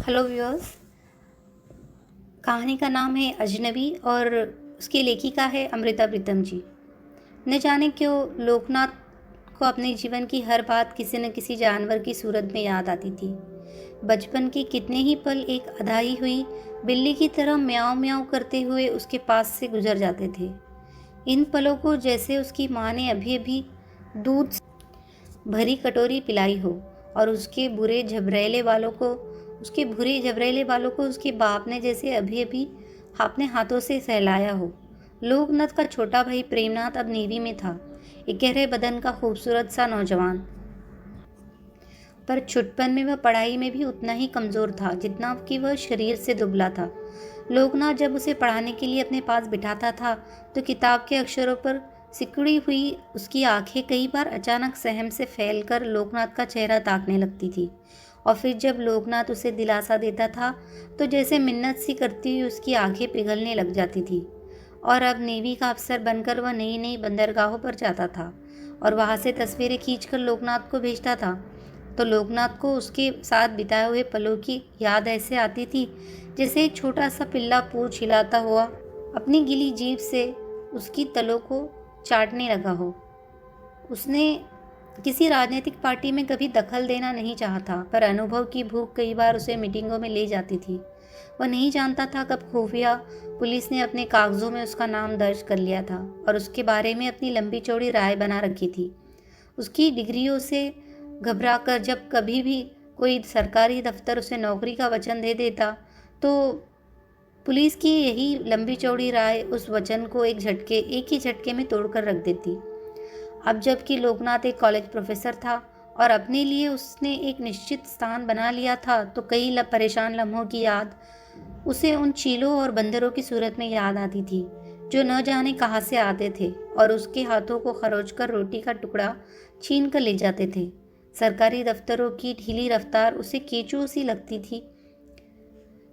Hello viewers. कहानी का नाम है अजनबी और उसकी लेखिका है अमृता प्रीतम जी। न जाने क्यों लोकनाथ को अपने जीवन की हर बात किसी न किसी जानवर की सूरत में याद आती थी। बचपन के कितने ही पल एक अधाई हुई बिल्ली की तरह म्याऊं म्याऊं करते हुए उसके पास से गुजर जाते थे। इन पलों को जैसे उसकी माँ ने अभी अभी दूध से भरी कटोरी पिलाई हो और उसके भूरे झबरेले बालों को उसके बाप ने जैसे अभी अभी अपने हाथों से सहलाया हो। लोकनाथ का छोटा भाई प्रेमनाथ अब नेवी में था, एक गहरे बदन का खूबसूरत सा नौजवान, पर छुटपन में वह पढ़ाई में भी उतना ही कमजोर था जितना कि वह शरीर से दुबला था। लोकनाथ जब उसे पढ़ाने के लिए अपने पास बिठाता था तो किताब के अक्षरों पर सिकुड़ी हुई उसकी आंखें कई बार अचानक सहम से फैलकर लोकनाथ का चेहरा ताकने लगती थी, और फिर जब लोकनाथ उसे दिलासा देता था तो जैसे मिन्नत सी करती हुई उसकी आंखें पिघलने लग जाती थी। और अब नेवी का अफसर बनकर वह नई नई बंदरगाहों पर जाता था और वहाँ से तस्वीरें खींचकर लोकनाथ को भेजता था, तो लोकनाथ को उसके साथ बिताए हुए पलों की याद ऐसे आती थी जैसे एक छोटा सा पिल्ला पूंछ हिलाता हुआ अपनी गीली जीभ से उसकी तलों को चाटने लगा हो। उसने किसी राजनीतिक पार्टी में कभी दखल देना नहीं चाहा था, पर अनुभव की भूख कई बार उसे मीटिंगों में ले जाती थी। वह नहीं जानता था कब खुफिया पुलिस ने अपने कागजों में उसका नाम दर्ज कर लिया था और उसके बारे में अपनी लंबी चौड़ी राय बना रखी थी। उसकी डिग्रियों से घबराकर जब कभी भी कोई सरकारी दफ्तर उसे नौकरी का वचन दे देता तो पुलिस की यही लंबी चौड़ी राय उस वचन को एक ही झटके में तोड़कर रख देती। अब जबकि लोकनाथ एक कॉलेज प्रोफेसर था और अपने लिए उसने एक निश्चित स्थान बना लिया था, तो कई परेशान लम्हों की याद उसे उन चीलों और बंदरों की सूरत में याद आती थी जो न जाने कहाँ से आते थे और उसके हाथों को खरोचकर रोटी का टुकड़ा छीन कर ले जाते थे। सरकारी दफ्तरों की ढीली रफ्तार उसे केंचुओं सी लगती थी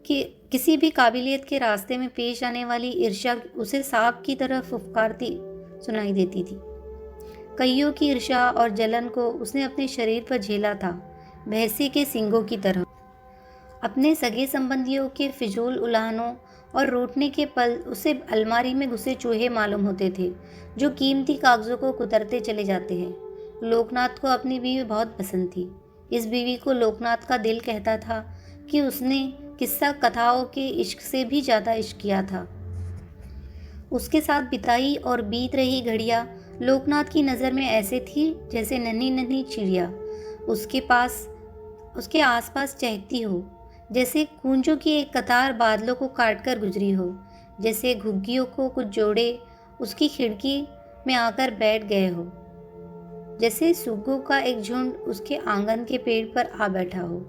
कि किसी भी काबिलियत के रास्ते में पेश आने वाली ईर्ष्या उसे सांप की तरह फुफकारती सुनाई देती थी। कईयों की ईर्ष्या और जलन को उसने अपने शरीर पर झेला था, भैंसे के सींगों की तरह। अपने सगे संबंधियों के फिजूल उलाहनों और रूठने के पल उसे अलमारी में घुसे चूहे मालूम होते थे जो कीमती कागजों को कुतरते चले जाते हैं। लोकनाथ को अपनी बीवी बहुत पसंद थी। इस बीवी को लोकनाथ का दिल कहता था कि उसने किस्सा कथाओं के इश्क से भी ज़्यादा इश्क किया था। उसके साथ बिताई और बीत रही घड़ियाँ लोकनाथ की नज़र में ऐसे थी जैसे नन्ही नन्ही चिड़िया उसके आसपास चहकती हो, जैसे कूंजों की एक कतार बादलों को काटकर गुजरी हो, जैसे घुग्गियों को कुछ जोड़े उसकी खिड़की में आकर बैठ गए हो, जैसे सुग्गों का एक झुंड उसके आंगन के पेड़ पर आ बैठा हो।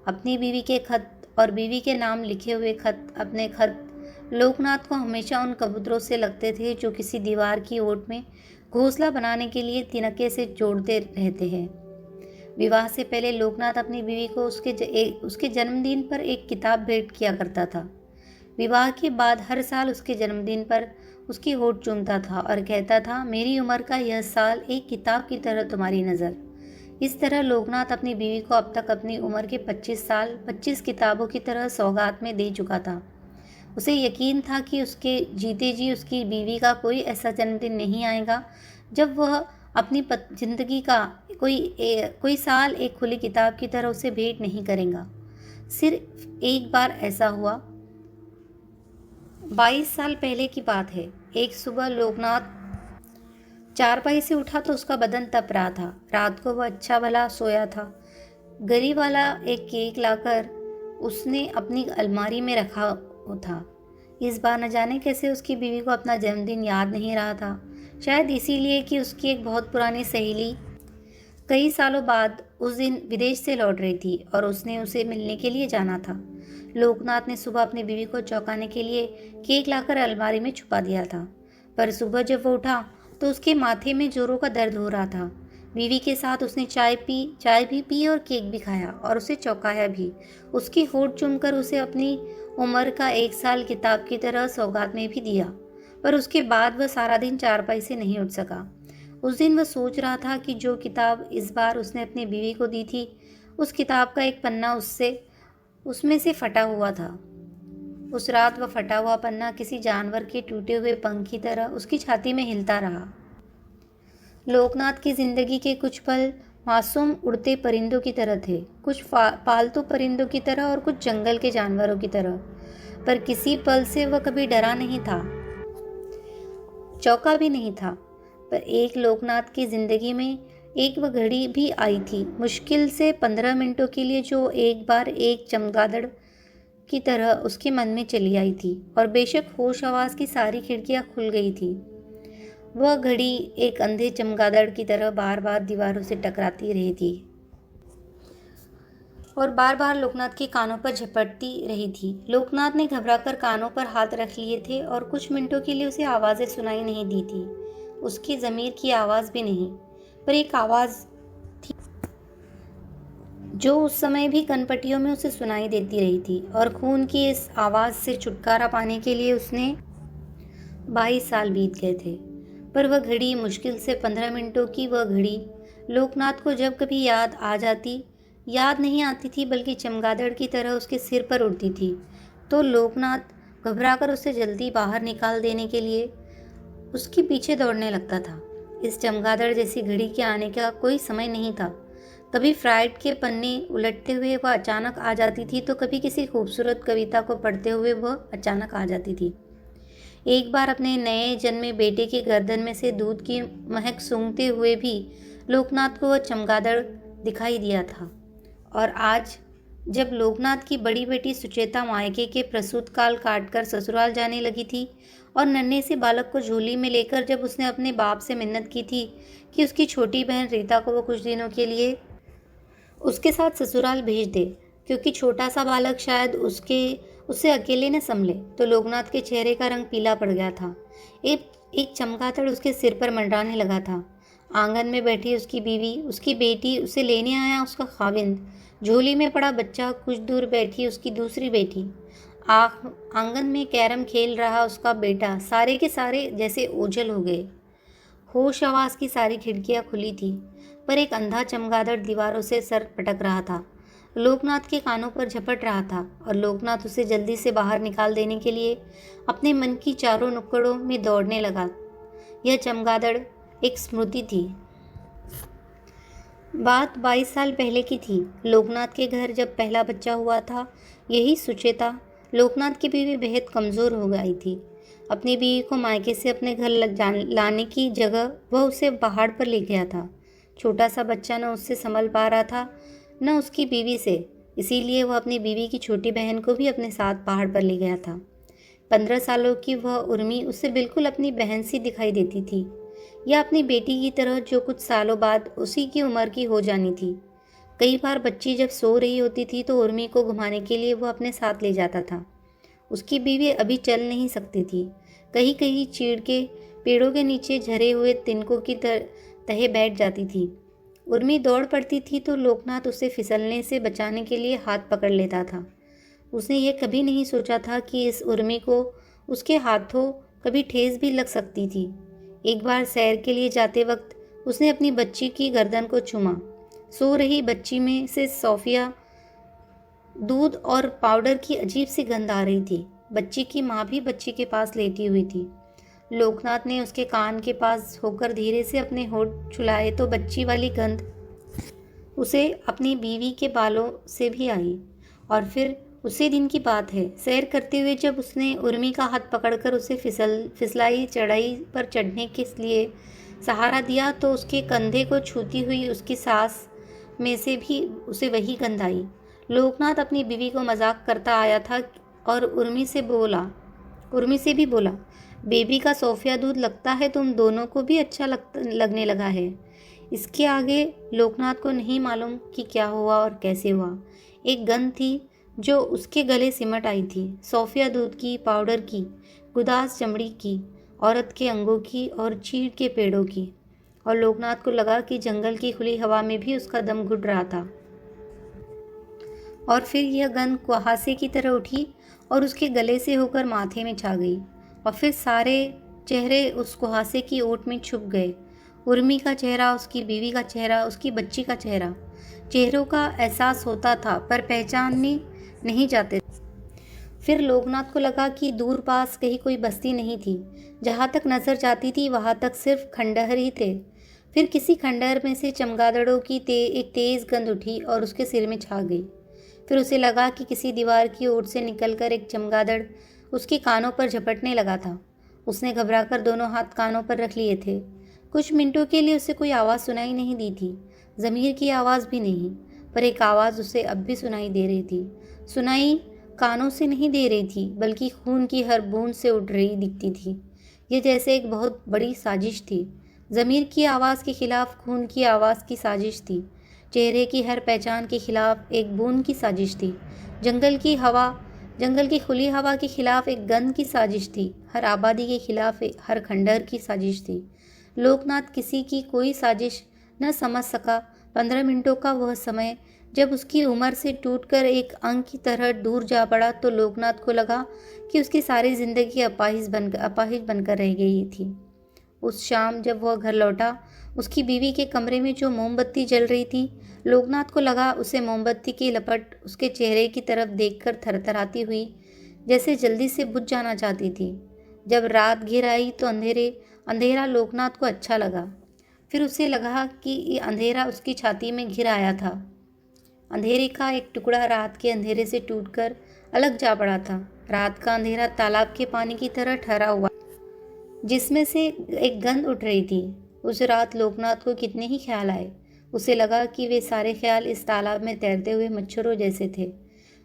अपनी बीवी के खत और बीवी के नाम लिखे हुए अपने खत लोकनाथ को हमेशा उन कबूतरों से लगते थे जो किसी दीवार की ओट में घोंसला बनाने के लिए तिनके से जोड़ते रहते हैं। विवाह से पहले लोकनाथ अपनी बीवी को उसके जन्मदिन पर एक किताब भेंट किया करता था। विवाह के बाद हर साल उसके जन्मदिन पर उसकी होठ चूमता था और कहता था, मेरी उम्र का यह साल एक किताब की तरह तुम्हारी नज़र। इस तरह लोकनाथ अपनी बीवी को अब तक अपनी उम्र के 25 साल 25 किताबों की तरह सौगात में दे चुका था। उसे यकीन था कि उसके जीते जी उसकी बीवी का कोई ऐसा जन्मदिन नहीं आएगा जब वह अपनी जिंदगी का कोई साल एक खुली किताब की तरह उसे भेंट नहीं करेगा। सिर्फ एक बार ऐसा हुआ। 22 साल पहले की बात है। एक सुबह लोकनाथ चारपाई से उठा तो उसका बदन तप रहा था। रात को वह अच्छा भला सोया था। गरी वाला एक केक लाकर उसने अपनी अलमारी में रखा था। इस बार न जाने कैसे उसकी बीवी को अपना जन्मदिन याद नहीं रहा था। शायद इसीलिए कि उसकी एक बहुत पुरानी सहेली कई सालों बाद उस दिन विदेश से लौट रही थी और उसने उसे मिलने के लिए जाना था। लोकनाथ ने सुबह अपनी बीवी को चौंकाने के लिए केक लाकर अलमारी में छुपा दिया था, पर सुबह जब वो उठा तो उसके माथे में जोरों का दर्द हो रहा था। बीवी के साथ उसने चाय भी पी और केक भी खाया और उसे चौंकाया भी। उसकी होठ चूमकर उसे अपनी उम्र का एक साल किताब की तरह सौगात में भी दिया, पर उसके बाद वह सारा दिन चारपाई से नहीं उठ सका। उस दिन वह सोच रहा था कि जो किताब इस बार उसने अपनी बीवी को दी थी, उस किताब का एक पन्ना उससे उसमें से फटा हुआ था। उस रात वह फटा हुआ पन्ना किसी जानवर के टूटे हुए पंख की तरह उसकी छाती में हिलता रहा। लोकनाथ की जिंदगी के कुछ पल मासूम उड़ते परिंदों की तरह थे, कुछ पालतू परिंदों की तरह और कुछ जंगल के जानवरों की तरह, पर किसी पल से वह कभी डरा नहीं था, चौंका भी नहीं था। पर एक लोकनाथ की जिंदगी में एक वह घड़ी भी आई थी, मुश्किल से 15 मिनटों के लिए, जो एक बार एक चमगादड़ की तरह उसके मन में चली आई थी। और बेशक होश आवाज की सारी खिड़कियां खुल गई थी, वह घड़ी एक अंधे चमगादड़ की तरह बार बार दीवारों से टकराती रही थी और बार बार लोकनाथ के कानों पर झपटती रही थी। लोकनाथ ने घबराकर कानों पर हाथ रख लिए थे और कुछ मिनटों के लिए उसे आवाज़ें सुनाई नहीं दी थी, उसकी ज़मीर की आवाज़ भी नहीं, पर एक आवाज़ थी जो उस समय भी कनपटियों में उसे सुनाई देती रही थी। और खून की इस आवाज़ से छुटकारा पाने के लिए उसने 22 साल बीत गए थे। पर वह घड़ी, मुश्किल से 15 मिनटों की वह घड़ी, लोकनाथ को जब कभी याद नहीं आती थी, बल्कि चमगादड़ की तरह उसके सिर पर उड़ती थी, तो लोकनाथ घबराकर उसे जल्दी बाहर निकाल देने के लिए उसके पीछे दौड़ने लगता था। इस चमगादड़ जैसी घड़ी के आने का कोई समय नहीं था। कभी फ्राइड के पन्ने उलटते हुए वह अचानक आ जाती थी, तो कभी किसी खूबसूरत कविता को पढ़ते हुए वह अचानक आ जाती थी। एक बार अपने नए जन्मे बेटे की गर्दन में से दूध की महक सूंघते हुए भी लोकनाथ को वह चमगादड़ दिखाई दिया था। और आज जब लोकनाथ की बड़ी बेटी सुचेता मायके के प्रसूत काल काटकर ससुराल जाने लगी थी और नन्हे से बालक को झोली में लेकर जब उसने अपने बाप से मिन्नत की थी कि उसकी छोटी बहन रीता को वो कुछ दिनों के लिए उसके साथ ससुराल भेज दे, क्योंकि छोटा सा बालक शायद उसे अकेले न संभले, तो लोकनाथ के चेहरे का रंग पीला पड़ गया था। एक चमगादड़ उसके सिर पर मंडराने लगा था। आंगन में बैठी उसकी बीवी, उसकी बेटी, उसे लेने आया उसका खाविंद, झोली में पड़ा बच्चा, कुछ दूर बैठी उसकी दूसरी बेटी, आंगन में कैरम खेल रहा उसका बेटा, सारे के सारे जैसे ओझल हो गए। होश आवाज की सारी खिड़कियां खुली थी, पर एक अंधा चमगादड़ दीवारों से सर पटक रहा था, लोकनाथ के कानों पर झपट रहा था। और लोकनाथ उसे जल्दी से बाहर निकाल देने के लिए अपने मन की चारों नुक्कड़ों में दौड़ने लगा। यह चमगादड़ एक स्मृति थी। बात 22 साल पहले की थी। लोकनाथ के घर जब पहला बच्चा हुआ था, यही सुचेता, लोकनाथ की बीवी, बेहद कमज़ोर हो गई थी। अपनी बीवी को मायके से अपने घर लाने की जगह वह उसे पहाड़ पर ले गया था। छोटा सा बच्चा न उससे संभल पा रहा था, न उसकी बीवी से, इसीलिए वह अपनी बीवी की छोटी बहन को भी अपने साथ पहाड़ पर ले गया था। 15 सालों की वह उर्मी उसे बिल्कुल अपनी बहन सी दिखाई देती थी, या अपनी बेटी की तरह, जो कुछ सालों बाद उसी की उम्र की हो जानी थी। कई बार बच्ची जब सो रही होती थी तो उर्मी को घुमाने के लिए वह अपने साथ ले जाता था। उसकी बीवी अभी चल नहीं सकती थी, कहीं कहीं चीड़ के पेड़ों के नीचे झरे हुए तिनकों की तहे बैठ जाती थी। उर्मी दौड़ पड़ती थी तो लोकनाथ उसे फिसलने से बचाने के लिए हाथ पकड़ लेता था। उसने यह कभी नहीं सोचा था कि इस उर्मी को उसके हाथों कभी ठेस भी लग सकती थी। एक बार सैर के लिए जाते वक्त उसने अपनी बच्ची की गर्दन को चूमा। सो रही बच्ची में से सोफिया दूध और पाउडर की अजीब सी गंध आ रही थी। बच्ची की माँ भी बच्ची के पास लेटी हुई थी। लोकनाथ ने उसके कान के पास होकर धीरे से अपने होठ छुलाए तो बच्ची वाली गंध उसे अपनी बीवी के बालों से भी आई। और फिर उसी दिन की बात है, सैर करते हुए जब उसने उर्मी का हाथ पकड़कर उसे फिसलाई चढ़ाई पर चढ़ने के लिए सहारा दिया, तो उसके कंधे को छूती हुई उसकी सांस में से भी उसे वही गंध आई। लोकनाथ अपनी बीवी को मजाक करता आया था और उर्मी से भी बोला, बेबी का सोफिया दूध लगता है तुम दोनों को भी अच्छा लगने लगा है। इसके आगे लोकनाथ को नहीं मालूम कि क्या हुआ और कैसे हुआ। एक गंध थी जो उसके गले सिमट आई थी, सोफिया दूध की, पाउडर की, गुदास चमड़ी की, औरत के अंगों की और चीड़ के पेड़ों की। और लोकनाथ को लगा कि जंगल की खुली हवा में भी उसका दम घुट रहा था। और फिर यह गंध कुहासे की तरह उठी और उसके गले से होकर माथे में छा गई, और फिर सारे चेहरे उस कुहासे की ओट में छुप गए। उर्मी का चेहरा, उसकी बीवी का चेहरा, उसकी बच्ची का चेहरा। चेहरों का एहसास होता था, पर पहचानने नहीं जाते। फिर लोकनाथ को लगा कि दूर पास कहीं कोई बस्ती नहीं थी। जहाँ तक नज़र जाती थी वहाँ तक सिर्फ खंडहर ही थे। फिर किसी खंडहर में से चमगादड़ों की एक तेज़ गंध उठी और उसके सिर में छा गई। फिर उसे लगा कि किसी दीवार की ओर से निकलकर एक चमगादड़ उसके कानों पर झपटने लगा था। उसने घबराकर दोनों हाथ कानों पर रख लिए थे। कुछ मिनटों के लिए उसे कोई आवाज़ सुनाई नहीं दी थी, ज़मीर की आवाज़ भी नहीं, पर एक आवाज़ उसे अब भी सुनाई दे रही थी। सुनाई कानों से नहीं दे रही थी, बल्कि खून की हर बूंद से उठ रही दिखती थी। यह जैसे एक बहुत बड़ी साजिश थी। ज़मीर की आवाज़ के खिलाफ खून की आवाज़ की साजिश थी। चेहरे की हर पहचान के खिलाफ एक बूंद की साजिश थी। जंगल की खुली हवा के खिलाफ एक गंध की साजिश थी। हर आबादी के खिलाफ हर खंडहर की साजिश थी। लोकनाथ किसी की कोई साजिश न समझ सका। 15 मिनटों का वह समय जब उसकी उम्र से टूटकर एक अंग की तरह दूर जा पड़ा, तो लोकनाथ को लगा कि उसकी सारी जिंदगी अपाहिज बनकर रह गई थी। उस शाम जब वह घर लौटा, उसकी बीवी के कमरे में जो मोमबत्ती जल रही थी, लोकनाथ को लगा उसे मोमबत्ती की लपट उसके चेहरे की तरफ देखकर थरथराती हुई जैसे जल्दी से बुझ जाना चाहती थी। जब रात घिर आई तो अंधेरा लोकनाथ को अच्छा लगा। फिर उसे लगा कि ये अंधेरा उसकी छाती में घिर आया था। अंधेरे का एक टुकड़ा रात के अंधेरे से टूटकर अलग जा पड़ा था। रात का अंधेरा तालाब के पानी की तरह ठहरा हुआ, जिसमें से एक गंध उठ रही थी। उस रात लोकनाथ को कितने ही ख्याल आए। उसे लगा कि वे सारे ख्याल इस तालाब में तैरते हुए मच्छरों जैसे थे।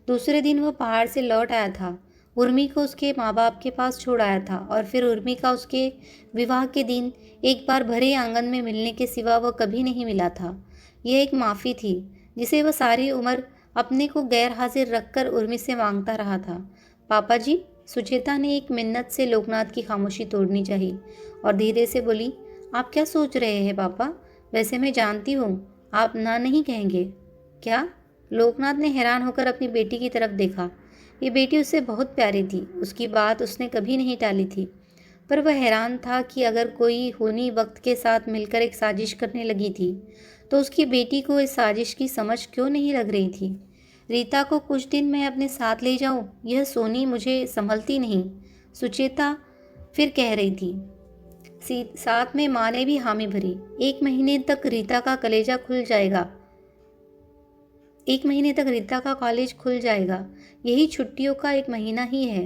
दूसरे दिन वह पहाड़ से लौट आया था। उर्मी को उसके माँ बाप के पास छोड़ आया था और फिर उर्मी का उसके विवाह के दिन एक बार भरे आंगन में मिलने के सिवा वह कभी नहीं मिला था। यह एक माफ़ी थी जिसे वह सारी उम्र अपने को गैर हाजिर रखकर उर्मी से मांगता रहा था। पापा जी, सुचेता ने एक मिन्नत से लोकनाथ की खामोशी तोड़नी चाहिए और धीरे से बोली, आप क्या सोच रहे हैं पापा? वैसे मैं जानती हूँ आप ना नहीं कहेंगे। क्या? लोकनाथ ने हैरान होकर अपनी बेटी की तरफ देखा। ये बेटी उससे बहुत प्यारी थी। उसकी बात उसने कभी नहीं टाली थी, पर वह हैरान था कि अगर कोई खूनी वक्त के साथ मिलकर एक साजिश करने लगी थी तो उसकी बेटी को इस साजिश की समझ क्यों नहीं लग रही थी। रीता को कुछ दिन मैं अपने साथ ले जाऊं, यह सोनी मुझे संभलती नहीं, सुचेता फिर कह रही थी। साथ में माँ ने भी हामी भरी। 1 महीने तक रीता का कॉलेज खुल जाएगा। यही छुट्टियों का 1 महीना ही है।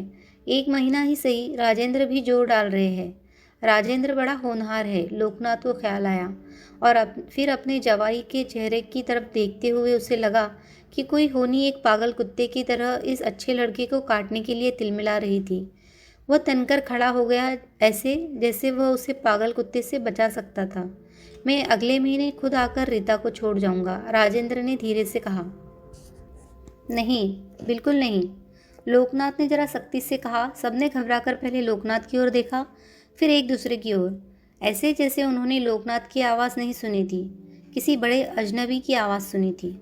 1 महीना ही सही, राजेंद्र भी जोर डाल रहे हैं। राजेंद्र बड़ा होनहार है, लोकनाथ को ख्याल आया और फिर अपने जवाई के चेहरे की तरफ देखते हुए उसे लगा कि कोई होनी एक पागल कुत्ते की तरह इस अच्छे लड़के को काटने के लिए तिलमिला रही थी। वह तनकर खड़ा हो गया, ऐसे जैसे वह उसे पागल कुत्ते से बचा सकता था। मैं अगले महीने खुद आकर रीता को छोड़ जाऊंगा, राजेंद्र ने धीरे से कहा। नहीं, बिल्कुल नहीं, लोकनाथ ने जरा सख्ती से कहा। सबने घबराकर पहले लोकनाथ की ओर देखा, फिर एक दूसरे की ओर, ऐसे जैसे उन्होंने लोकनाथ की आवाज़ नहीं सुनी थी, किसी बड़े अजनबी की आवाज़ सुनी थी।